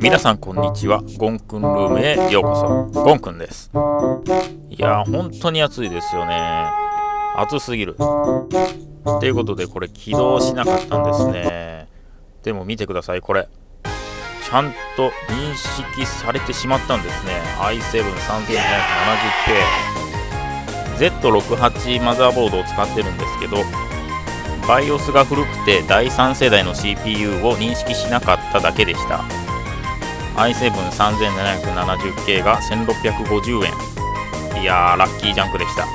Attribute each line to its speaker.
Speaker 1: 皆さんこんにちは。ゴンくんルームへようこそ。ゴンくんです。いやー本当に暑いですよね。暑すぎる。ということでこれ起動しなかったんですね。でも見てください、これちゃんと認識されてしまったんですね。 i7-3770K Z68 マザーボードを使ってるんですけど、BIOS が古くて第3世代の CPU を認識しなかっただけでした。i7-3770K が1650円。いやーラッキージャンクでした。